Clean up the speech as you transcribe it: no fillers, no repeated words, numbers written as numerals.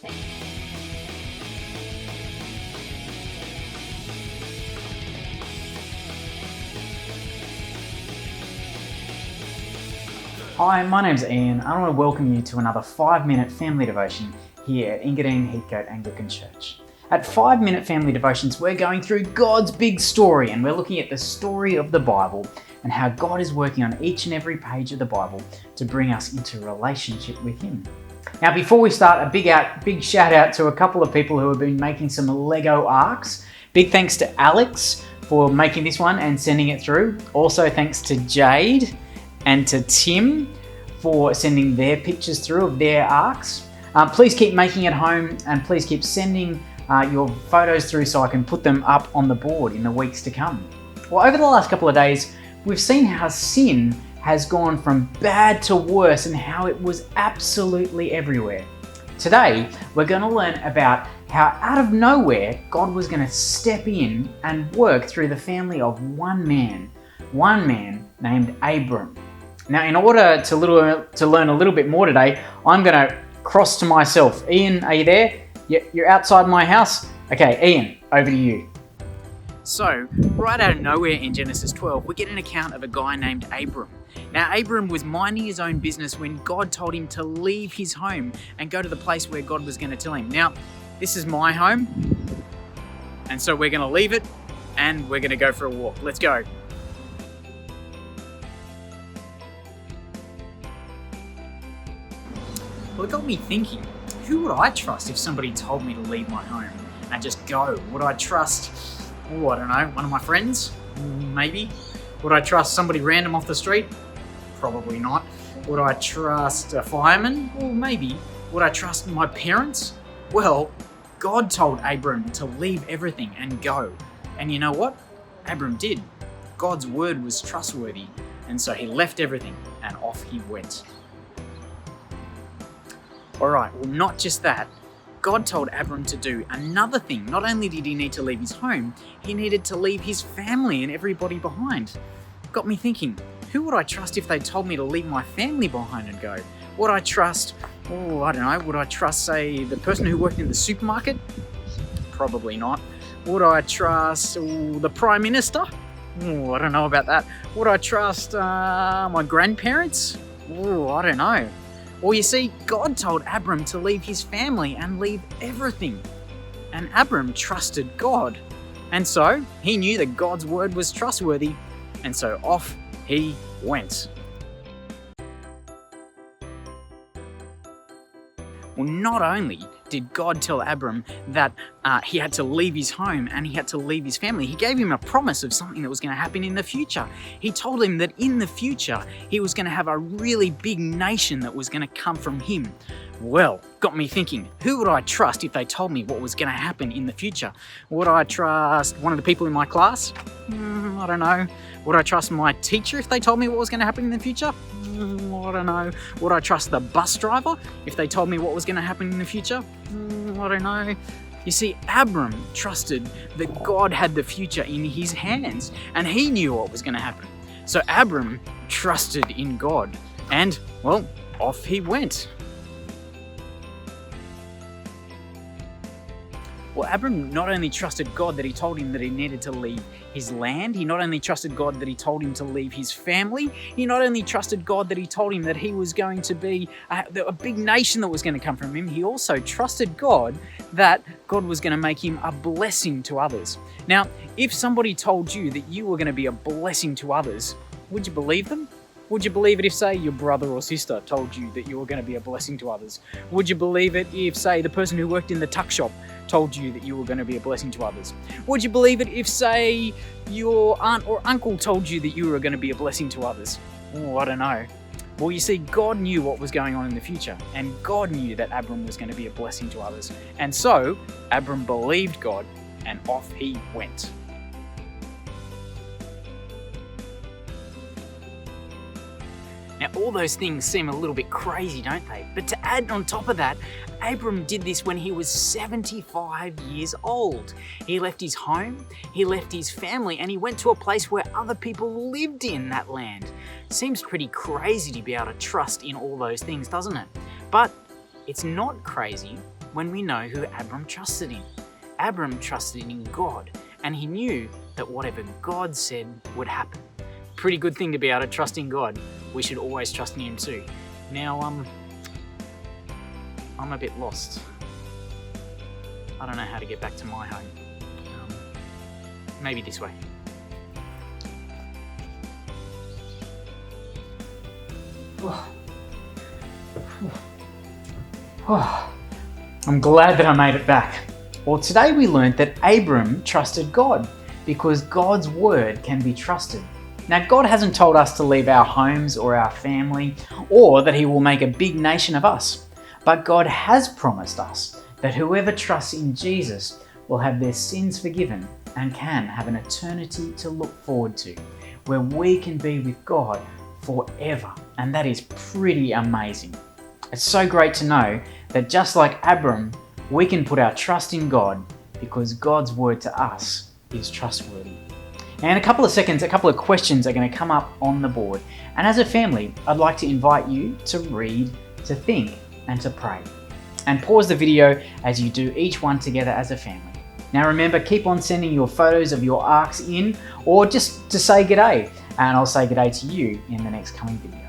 Hi, my name's Ian. I want to welcome you to another 5-minute family devotion here at Engadine Heathcote Anglican Church. At 5-minute family devotions, we're going through God's big story, and we're looking at the story of the Bible and how God is working on each and every page of the Bible to bring us into relationship with Him. Now, before we start, a big shout out to a couple of people who have been making some Lego arcs. Big thanks to Alex for making this one and sending it through. Also, thanks to Jade and to Tim for sending their pictures through of their arcs. Please keep making it home, and please keep sending your photos through so I can put them up on the board in the weeks to come. Well, over the last couple of days, we've seen how sin has gone from bad to worse and how it was absolutely everywhere. Today, we're going to learn about how out of nowhere, God was going to step in and work through the family of one man named Abram. Now, in order to learn a little bit more today, I'm going to cross to myself. Ian, are you there? You're outside my house? Okay, Ian, over to you. So, right out of nowhere in Genesis 12, we get an account of a guy named Abram. Now, Abram was minding his own business when God told him to leave his home and go to the place where God was going to tell him. Now, this is my home, and so we're going to leave it, and we're going to go for a walk. Let's go. Well, it got me thinking, who would I trust if somebody told me to leave my home and just go? Would I trust, I don't know, one of my friends? Maybe. Would I trust somebody random off the street? Probably not. Would I trust a fireman? Well, maybe. Would I trust my parents? Well, God told Abram to leave everything and go. And you know what? Abram did. God's word was trustworthy, and so he left everything and off he went. Alright, well, not just that. God told Abram to do another thing. Not only did he need to leave his home, he needed to leave his family and everybody behind. Got me thinking, who would I trust if they told me to leave my family behind and go? Would I trust, would I trust, say, the person who worked in the supermarket? Probably not. Would I trust the Prime Minister? I don't know about that. Would I trust my grandparents? I don't know. Well, you see, God told Abram to leave his family and leave everything. And Abram trusted God. And so he knew that God's word was trustworthy, and so off he went. Well, not only did God tell Abram that he had to leave his home and he had to leave his family, he gave him a promise of something that was going to happen in the future. He told him that in the future, he was going to have a really big nation that was going to come from him. Well, got me thinking, who would I trust if they told me what was going to happen in the future? Would I trust one of the people in my class? I don't know. Would I trust my teacher if they told me what was going to happen in the future? I don't know. Would I trust the bus driver if they told me what was going to happen in the future? I don't know. You see, Abram trusted that God had the future in his hands, and he knew what was going to happen. So Abram trusted in God, and, well, off he went. Well, Abram not only trusted God that he told him that he needed to leave his land, he not only trusted God that he told him to leave his family, he not only trusted God that he told him that he was going to be a big nation that was going to come from him, he also trusted God that God was going to make him a blessing to others. Now, if somebody told you that you were going to be a blessing to others, would you believe them? Would you believe it if, say, your brother or sister told you that you were going to be a blessing to others? Would you believe it if, say, the person who worked in the tuck shop told you that you were going to be a blessing to others? Would you believe it if, say, your aunt or uncle told you that you were going to be a blessing to others? I don't know. Well, you see, God knew what was going on in the future, and God knew that Abram was going to be a blessing to others. And so, Abram believed God, and off he went. Now, all those things seem a little bit crazy, don't they? But to add on top of that, Abram did this when he was 75 years old. He left his home, he left his family, and he went to a place where other people lived in that land. Seems pretty crazy to be able to trust in all those things, doesn't it? But it's not crazy when we know who Abram trusted in. Abram trusted in God, and he knew that whatever God said would happen. Pretty good thing to be able to trust in God. We should always trust in Him too. Now, I'm a bit lost. I don't know how to get back to my home. Maybe this way. I'm glad that I made it back. Well, today we learned that Abram trusted God because God's word can be trusted. Now, God hasn't told us to leave our homes or our family or that He will make a big nation of us. But God has promised us that whoever trusts in Jesus will have their sins forgiven and can have an eternity to look forward to, where we can be with God forever. And that is pretty amazing. It's so great to know that just like Abram, we can put our trust in God because God's word to us is trustworthy. Now in a couple of seconds, a couple of questions are going to come up on the board. And as a family, I'd like to invite you to read, to think, and to pray. And pause the video as you do each one together as a family. Now remember, keep on sending your photos of your arcs in, or just to say g'day, and I'll say g'day to you in the next coming video.